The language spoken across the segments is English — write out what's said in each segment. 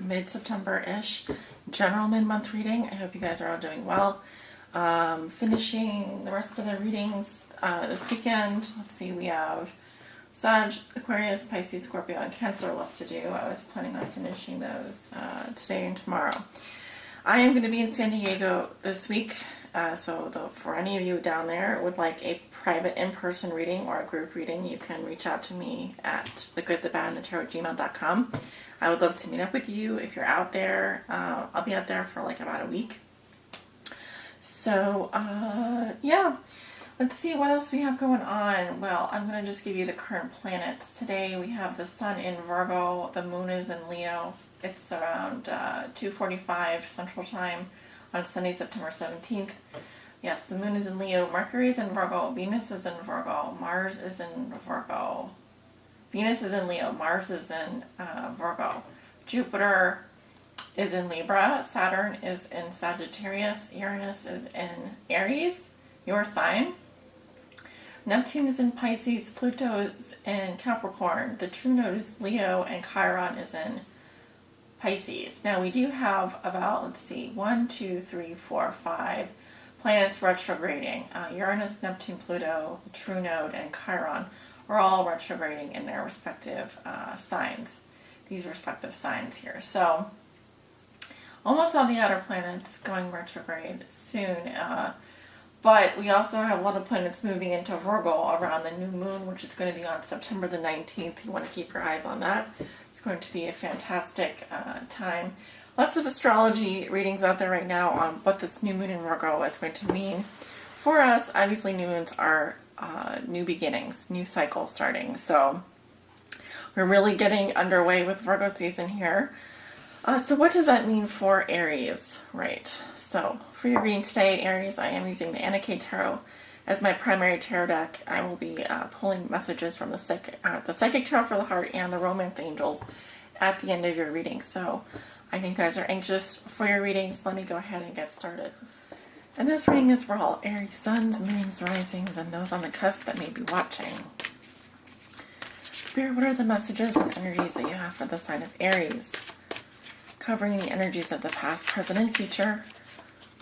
mid-September-ish general mid-month reading. I hope you guys are all doing well. Finishing the rest of the readings this weekend. Let's see, we have Sag, Aquarius, Pisces, Scorpio, and Cancer left to do. I was planning on finishing those today and tomorrow. I am going to be in San Diego this week, so for any of you down there would like a private in-person reading or a group reading, you can reach out to me at thegoodthebadandthetarot@gmail.com. I would love to meet up with you if you're out there. I'll be out there for like about a week. So, yeah. Let's see what else we have going on. Well, I'm going to just give you the current planets. Today we have the Sun in Virgo, the Moon is in Leo. It's around 2:45 Central Time on Sunday, September 17th. Yes, the Moon is in Leo, Mercury is in Virgo, Venus is in Virgo, Mars is in Virgo. Venus is in Leo, Mars is in Virgo. Jupiter is in Libra, Saturn is in Sagittarius, Uranus is in Aries, your sign. Neptune is in Pisces, Pluto is in Capricorn, the true node is Leo, and Chiron is in Pisces. Now we do have about, let's see, 1, 2, 3, 4, 5 planets retrograding. Uranus, Neptune, Pluto, true node, and Chiron are all retrograding in their respective signs. These respective signs here. So almost all the outer planets going retrograde soon. But we also have a lot of planets moving into Virgo around the new moon, which is going to be on September the 19th. You want to keep your eyes on that. It's going to be a fantastic time. Lots of astrology readings out there right now on what this new moon in Virgo is going to mean for us. Obviously, new moons are new beginnings, new cycle starting. So we're really getting underway with Virgo season here. So what does that mean for Aries? Right. So for your reading today, Aries, I am using the Anarchy Tarot as my primary tarot deck. I will be pulling messages from the Psychic Tarot for the Heart and the Romance Angels at the end of your reading. So I know you guys are anxious for your readings. Let me go ahead and get started. And this reading is for all Aries suns, moons, risings, and those on the cusp that may be watching. Spirit, what are the messages and energies that you have for the sign of Aries? Covering the energies of the past, present, and future.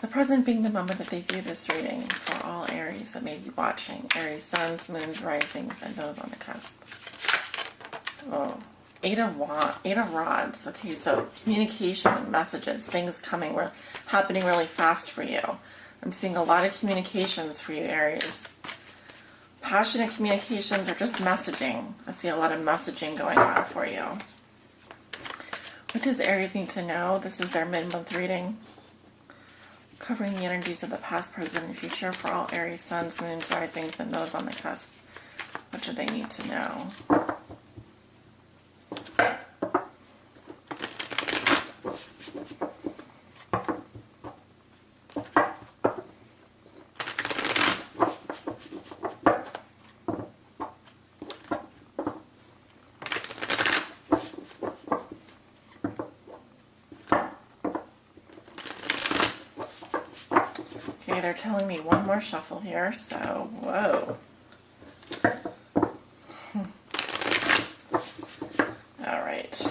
The present being the moment that they view this reading for all Aries that may be watching. Aries suns, moons, risings, and those on the cusp. Oh, Eight of Rods. Okay, so communication, messages, things coming, happening really fast for you. I'm seeing a lot of communications for you, Aries. Passionate communications or just messaging. I see a lot of messaging going on for you. What does Aries need to know? This is their mid-month reading. Covering the energies of the past, present, and future for all Aries suns, moons, risings, and those on the cusp. What do they need to know? Okay, they're telling me one more shuffle here, so whoa. All right.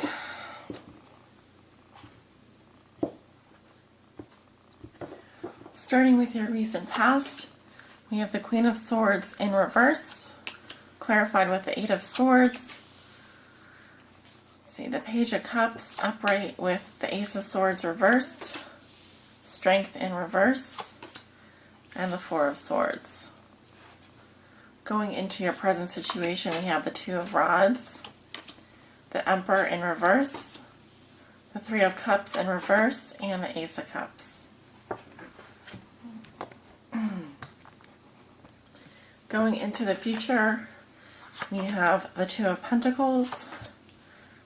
Starting with your recent past, we have the Queen of Swords in reverse, clarified with the Eight of Swords. Let's see, the Page of Cups upright with the Ace of Swords reversed, Strength in reverse, and the Four of Swords. Going into your present situation, we have the Two of Rods, the Emperor in reverse, the Three of Cups in reverse, and the Ace of Cups. Going into the future, we have the Two of Pentacles,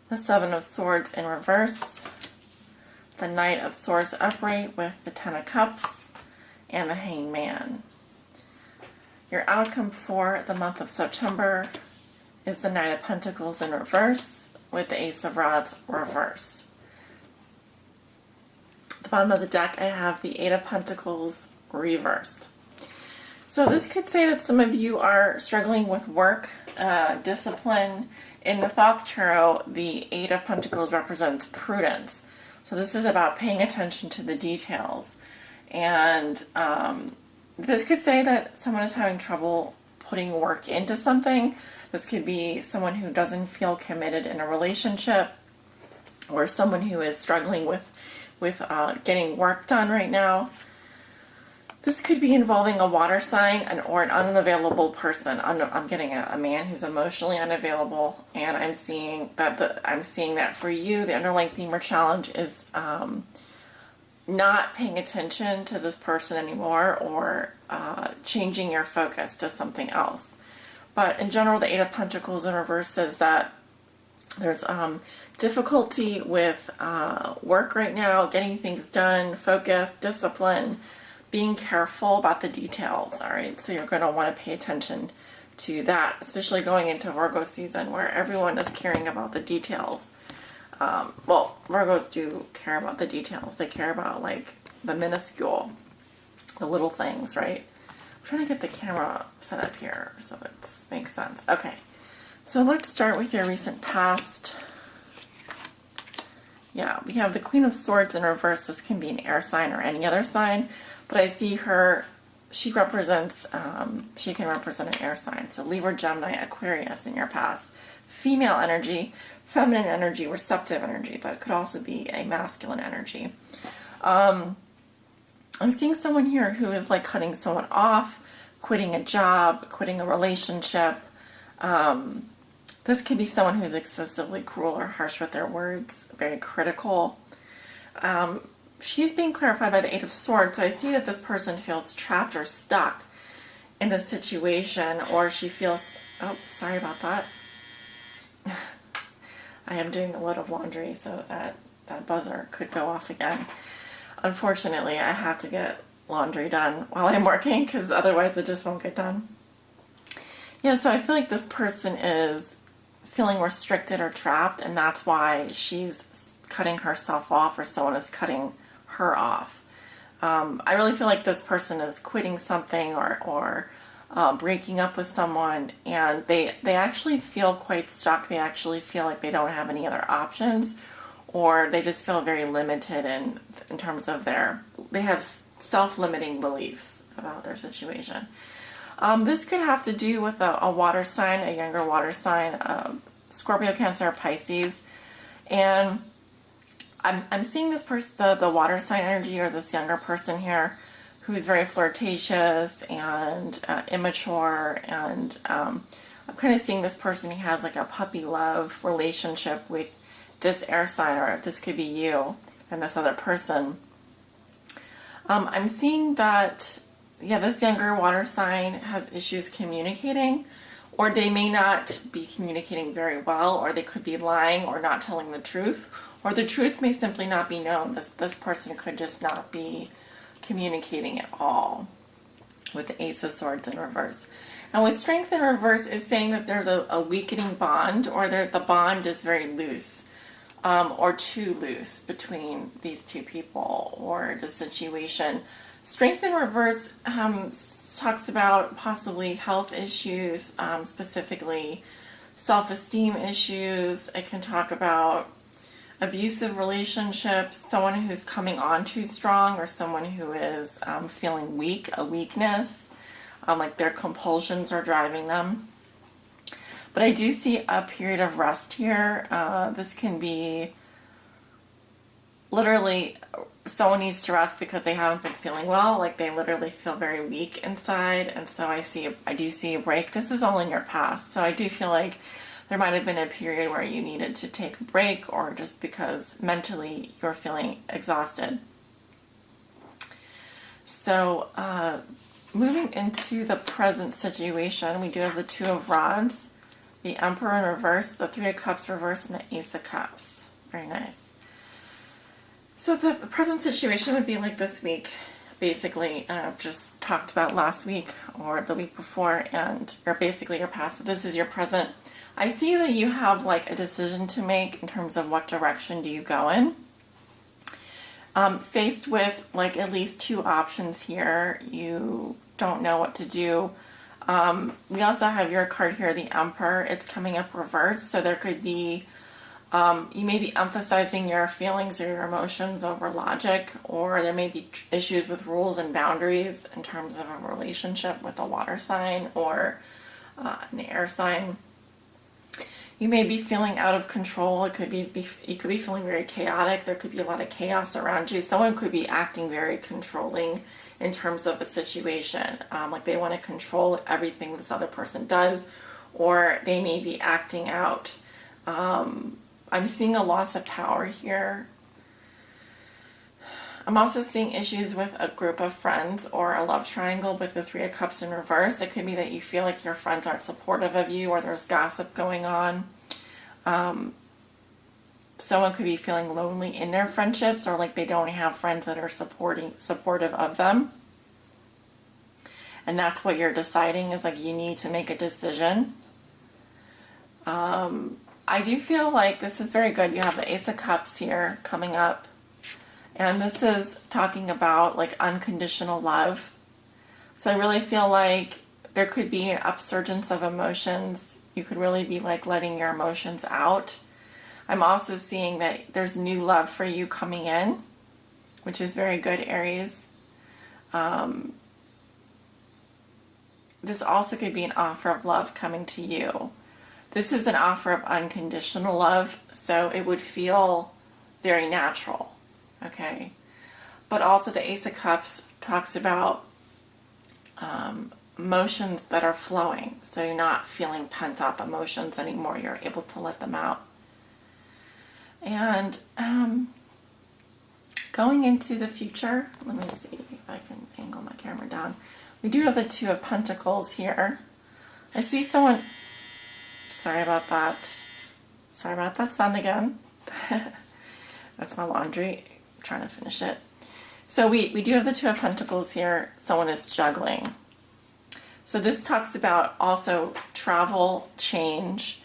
the Seven of Swords in reverse, the Knight of Swords upright with the Ten of Cups, and the Hanged Man. Your outcome for the month of September is the Knight of Pentacles in reverse with the Ace of Rods reverse. At the bottom of the deck, I have the Eight of Pentacles reversed. So this could say that some of you are struggling with work, discipline. In the Thoth Tarot, the Eight of Pentacles represents prudence. So this is about paying attention to the details. And this could say that someone is having trouble putting work into something. This could be someone who doesn't feel committed in a relationship, or someone who is struggling with getting work done right now. This could be involving a water sign or an unavailable person. I'm getting a man who's emotionally unavailable, and I'm seeing that for you, the underlying theme or challenge is not paying attention to this person anymore, or changing your focus to something else. But in general, the Eight of Pentacles in reverse says that there's difficulty with work right now, getting things done, focus, discipline, being careful about the details, all right? So you're going to want to pay attention to that, especially going into Virgo season where everyone is caring about the details. Well, Virgos do care about the details. They care about, like, the minuscule, the little things, right? I'm trying to get the camera set up here so it makes sense. Okay, so let's start with your recent past. Yeah, we have the Queen of Swords in reverse. This can be an air sign or any other sign, but I see her, she represents, she can represent an air sign. So Libra, Gemini, Aquarius in your past. Female energy, feminine energy, receptive energy, but it could also be a masculine energy. I'm seeing someone here who is like cutting someone off, quitting a job, quitting a relationship. This could be someone who's excessively cruel or harsh with their words, very critical. She's being clarified by the Eight of Swords. So I see that this person feels trapped or stuck in a situation, or she feels, oh, sorry about that. I am doing a load of laundry, so that buzzer could go off again. Unfortunately, I have to get laundry done while I'm working, because otherwise it just won't get done. Yeah, so I feel like this person is feeling restricted or trapped, and that's why she's cutting herself off, or someone is cutting her off. I really feel like this person is quitting something or breaking up with someone, and they actually feel quite stuck. They actually feel like they don't have any other options, or they just feel very limited in terms of they have self-limiting beliefs about their situation. This could have to do with a water sign, a younger water sign, Scorpio, Cancer, or Pisces. And I'm seeing this person, the water sign energy, or this younger person here, who's very flirtatious and immature. And I'm kind of seeing this person who has like a puppy love relationship with this air sign, or this could be you and this other person. I'm seeing that, yeah, this younger water sign has issues communicating, or they may not be communicating very well, or they could be lying or not telling the truth, or the truth may simply not be known. This person could just not be communicating at all, with the Ace of Swords in reverse. And with Strength in reverse is saying that there's a weakening bond, or the bond is very loose, or too loose between these two people or the situation. Strength in reverse talks about possibly health issues, specifically self-esteem issues. It can talk about abusive relationships, someone who's coming on too strong, or someone who is feeling weak, a weakness, like their compulsions are driving them. But I do see a period of rest here. This can be literally someone needs to rest because they haven't been feeling well, like they literally feel very weak inside, and so I do see a break. This is all in your past, so I do feel like there might have been a period where you needed to take a break, or just because mentally you're feeling exhausted. So moving into the present situation, we do have the Two of Rods, the Emperor in reverse, the Three of Cups reverse, and the Ace of Cups. Very nice. So the present situation would be like this week, basically, just talked about last week or the week before, or basically your past. So this is your present. I see that you have like a decision to make in terms of what direction do you go in. Faced with like at least two options here, you don't know what to do. We also have your card here, the Emperor. It's coming up reversed, so there could be You may be emphasizing your feelings or your emotions over logic, or there may be issues with rules and boundaries in terms of a relationship with a water sign or an air sign. You may be feeling out of control. You could be feeling very chaotic. There could be a lot of chaos around you. Someone could be acting very controlling in terms of a situation, like they want to control everything this other person does, or they may be acting out. I'm seeing a loss of power here. I'm also seeing issues with a group of friends or a love triangle with the Three of Cups in reverse. It could be that you feel like your friends aren't supportive of you, or there's gossip going on. Someone could be feeling lonely in their friendships, or like they don't have friends that are supportive of them. And that's what you're deciding, is like you need to make a decision. I do feel like this is very good. You have the Ace of Cups here coming up. And this is talking about like unconditional love. So I really feel like there could be an upsurgence of emotions. You could really be like letting your emotions out. I'm also seeing that there's new love for you coming in, which is very good, Aries. This also could be an offer of love coming to you. This is an offer of unconditional love, so it would feel very natural. Okay, but also the Ace of Cups talks about emotions that are flowing, so you're not feeling pent up emotions anymore. You're able to let them out. And going into the future, let me see if I can angle my camera down. We do have the Two of Pentacles here. I see someone, sorry about that. Sorry about that sound again. That's my laundry. Trying to finish it. So we do have the Two of Pentacles here. Someone is juggling. So this talks about also travel, change.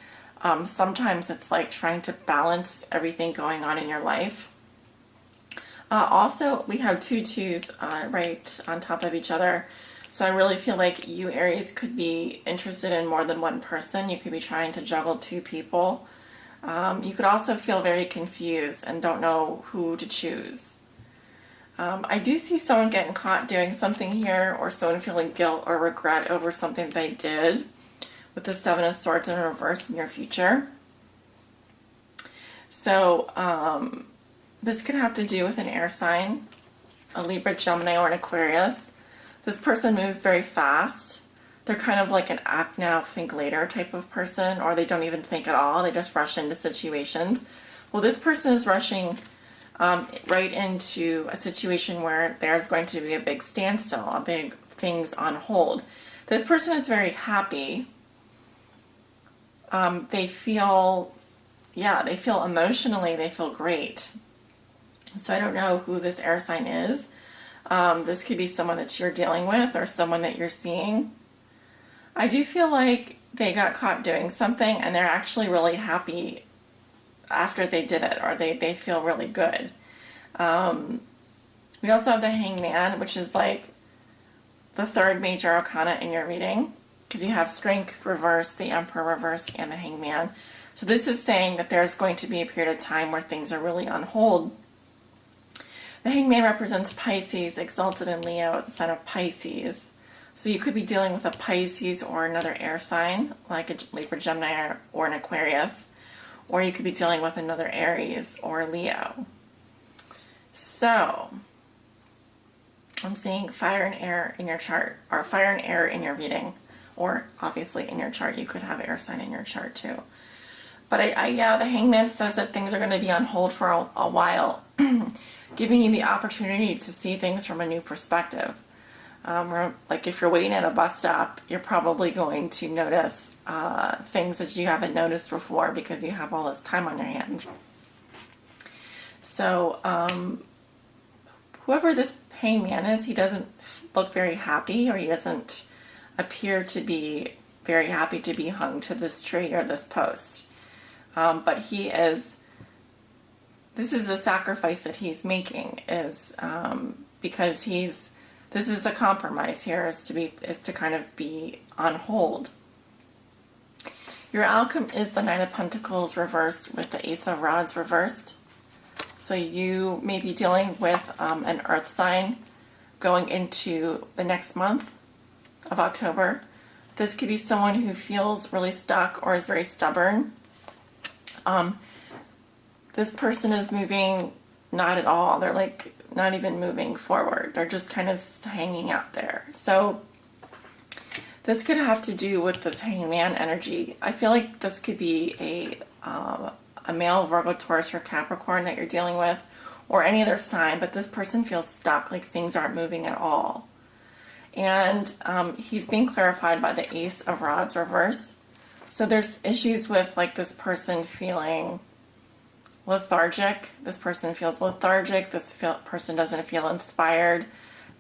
Sometimes it's like trying to balance everything going on in your life. Also, we have two twos right on top of each other. So I really feel like you, Aries, could be interested in more than one person. You could be trying to juggle two people. You could also feel very confused and don't know who to choose. I do see someone getting caught doing something here, or someone feeling guilt or regret over something they did, with the Seven of Swords in reverse in your future. So this could have to do with an air sign, a Libra, Gemini, or an Aquarius. This person moves very fast. They're kind of like an act now, think later type of person, or they don't even think at all. They just rush into situations. Well, this person is rushing right into a situation where there's going to be a big standstill, a big things on hold. This person is very happy. They feel emotionally, they feel great. So I don't know who this air sign is. This could be someone that you're dealing with or someone that you're seeing. I do feel like they got caught doing something and they're actually really happy after they did it, or they feel really good. We also have the Hangman, which is like the third major arcana in your reading, because you have Strength reversed, the Emperor reversed, and the Hangman. So this is saying that there's going to be a period of time where things are really on hold. The Hangman represents Pisces, exalted in Leo, the sign of Pisces. So you could be dealing with a Pisces or another air sign, like a Libra, Gemini, or an Aquarius. Or you could be dealing with another Aries or Leo. So, I'm seeing fire and air in your chart, or fire and air in your reading. Or, obviously, in your chart, you could have air sign in your chart, too. But yeah, the Hangman says that things are going to be on hold for a while, giving you the opportunity to see things from a new perspective. Like if you're waiting at a bus stop, you're probably going to notice things that you haven't noticed before because you have all this time on your hands. So whoever this Hangman is, he doesn't look very happy, or he doesn't appear to be very happy to be hung to this tree or this post. But this is the sacrifice that he's making, is because this is a compromise here, is to kind of be on hold. Your outcome is the Knight of Pentacles reversed with the Ace of Rods reversed. So you may be dealing with an earth sign going into the next month of October. This could be someone who feels really stuck or is very stubborn. This person is moving not at all. They're like not even moving forward. They're just kind of hanging out there. So this could have to do with this hangman energy. I feel like this could be a male Virgo, Taurus, or Capricorn that you're dealing with, or any other sign, but this person feels stuck, like things aren't moving at all. And he's being clarified by the Ace of Rods reversed. So there's issues with like this person feeling lethargic. This person feels lethargic. This person doesn't feel inspired.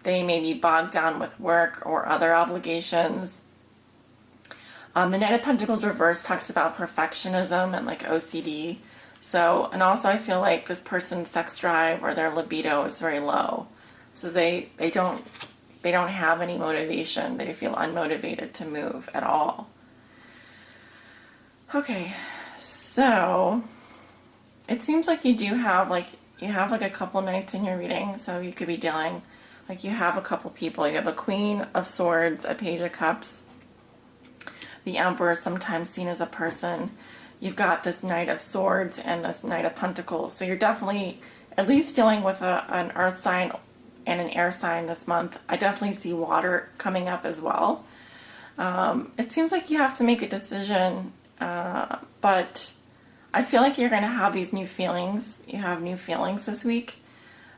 They may be bogged down with work or other obligations. The Knight of Pentacles reversed talks about perfectionism and like OCD. So, and also I feel like this person's sex drive or their libido is very low. So they don't have any motivation. They feel unmotivated to move at all. Okay, so it seems like you do have like a couple nights in your reading. So you could be dealing, like you have a couple people. You have a Queen of Swords, a Page of Cups. The Emperor is sometimes seen as a person. You've got this Knight of Swords and this Knight of Pentacles. So you're definitely at least dealing with an earth sign and an air sign this month. I definitely see water coming up as well. It seems like you have to make a decision, but I feel like you're going to have these new feelings. You have new feelings this week.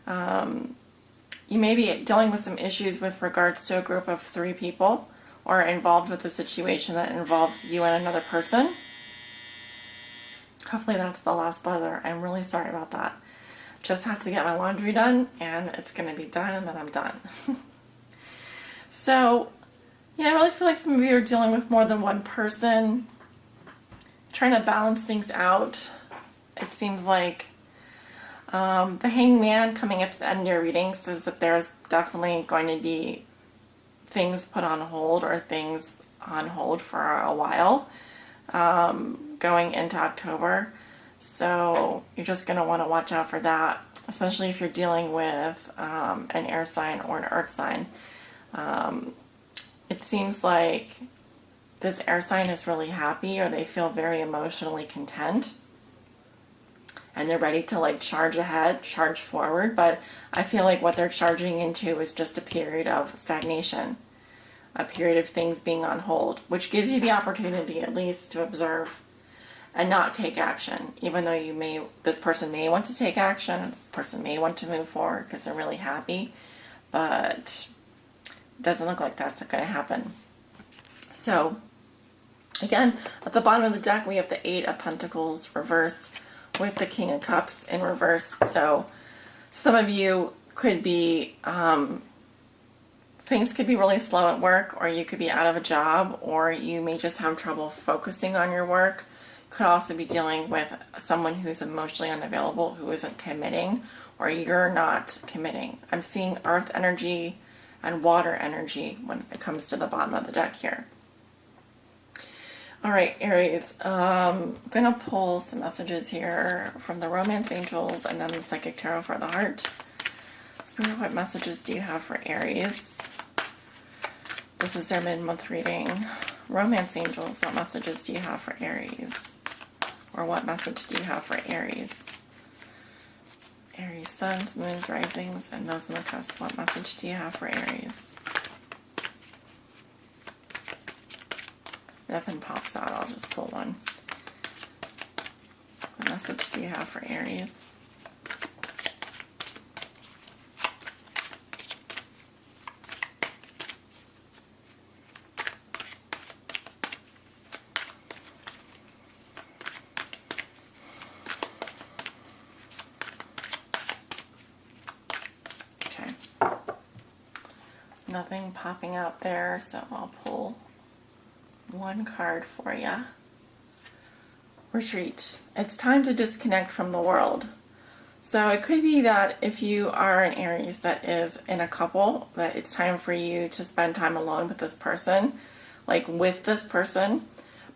You may be dealing with some issues with regards to a group of 3 people, or involved with a situation that involves you and another person. Hopefully that's the last buzzer. I'm really sorry about that. Just have to get my laundry done, and it's going to be done, and then I'm done. So, yeah, I really feel like some of you are dealing with more than one person, trying to balance things out. It seems like the Hangman coming at the end of your reading says that there's definitely going to be things put on hold or things on hold for a while going into October. So you're just going to want to watch out for that, especially if you're dealing with an air sign or an earth sign. It seems like this air sign is really happy, or they feel very emotionally content, and they're ready to like charge ahead, charge forward. But I feel like what they're charging into is just a period of stagnation, a period of things being on hold, which gives you the opportunity at least to observe and not take action, even though this person may want to take action, this person may want to move forward because they're really happy, but it doesn't look like that's going to happen. So again, at the bottom of the deck, we have the 8 of Pentacles reversed with the King of Cups in reverse. So some of you could be, things could be really slow at work, or you could be out of a job, or you may just have trouble focusing on your work. Could also be dealing with someone who's emotionally unavailable, who isn't committing, or you're not committing. I'm seeing earth energy and water energy when it comes to the bottom of the deck here. All right, Aries, I'm going to pull some messages here from the Romance Angels and then the Psychic Tarot for the Heart. Spirit, what messages do you have for Aries? This is their mid-month reading. Romance Angels, what messages do you have for Aries? Or what message do you have for Aries? Aries suns, moons, risings, and those on the cusp, what message do you have for Aries? Nothing pops out, I'll just pull one. What message do you have for Aries? Okay. Nothing popping out there, so I'll pull one card for you. Retreat. It's time to disconnect from the world. So it could be that if you are an Aries that is in a couple, that it's time for you to spend time alone with this person, like with this person.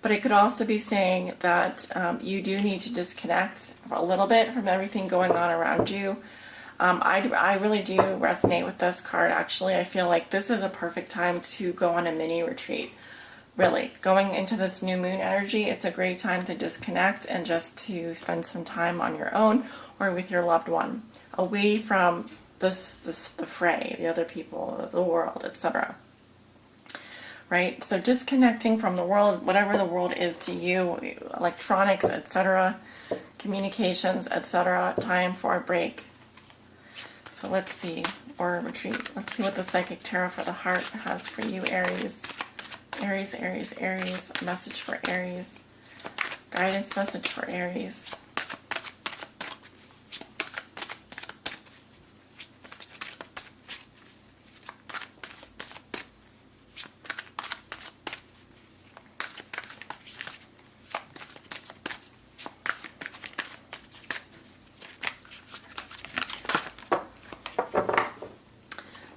But it could also be saying that you do need to disconnect a little bit from everything going on around you. I really do resonate with this card, actually. I feel like this is a perfect time to go on a mini retreat. Really, going into this new moon energy, it's a great time to disconnect and just to spend some time on your own or with your loved one, away from the fray, the other people, the world, etc. Right? So disconnecting from the world, whatever the world is to you, electronics, etc., communications, etc., time for a break. So let's see, or a retreat. Let's see what the Psychic Tarot for the Heart has for you, Aries. Aries, Aries, Aries. Message for Aries. Guidance message for Aries.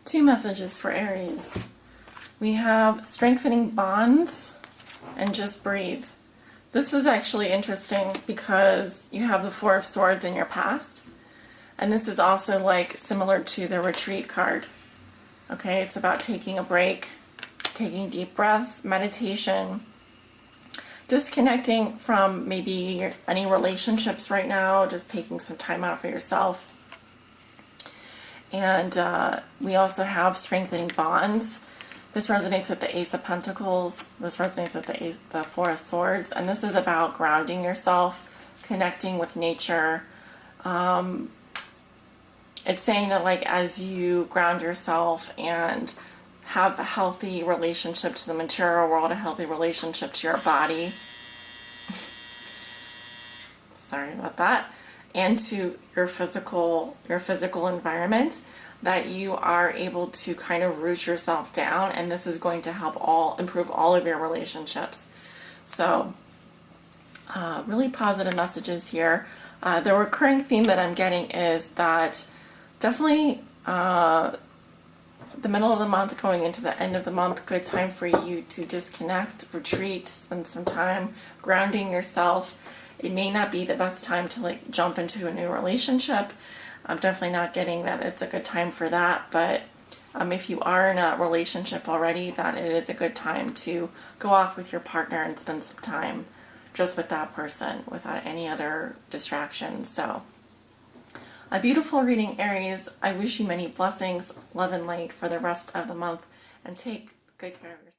Two messages for Aries. We have strengthening bonds and just breathe. This is actually interesting because you have the Four of Swords in your past, and this is also like similar to the retreat card. Okay, it's about taking a break, taking deep breaths, meditation, disconnecting from maybe any relationships right now, just taking some time out for yourself. And we also have strengthening bonds. This resonates with the Ace of Pentacles. This resonates with the Four of Swords. And this is about grounding yourself, connecting with nature. It's saying that, like, as you ground yourself and have a healthy relationship to the material world, a healthy relationship to your body. Sorry about that. And to your physical environment, that you are able to kind of root yourself down, and this is going to help improve all of your relationships. So really positive messages here. The recurring theme that I'm getting is that definitely the middle of the month going into the end of the month, good time for you to disconnect, retreat, spend some time grounding yourself. It may not be the best time to like jump into a new relationship. I'm definitely not getting that it's a good time for that, but if you are in a relationship already, that it is a good time to go off with your partner and spend some time just with that person without any other distractions. So a beautiful reading, Aries. I wish you many blessings, love and light for the rest of the month, and take good care of yourself.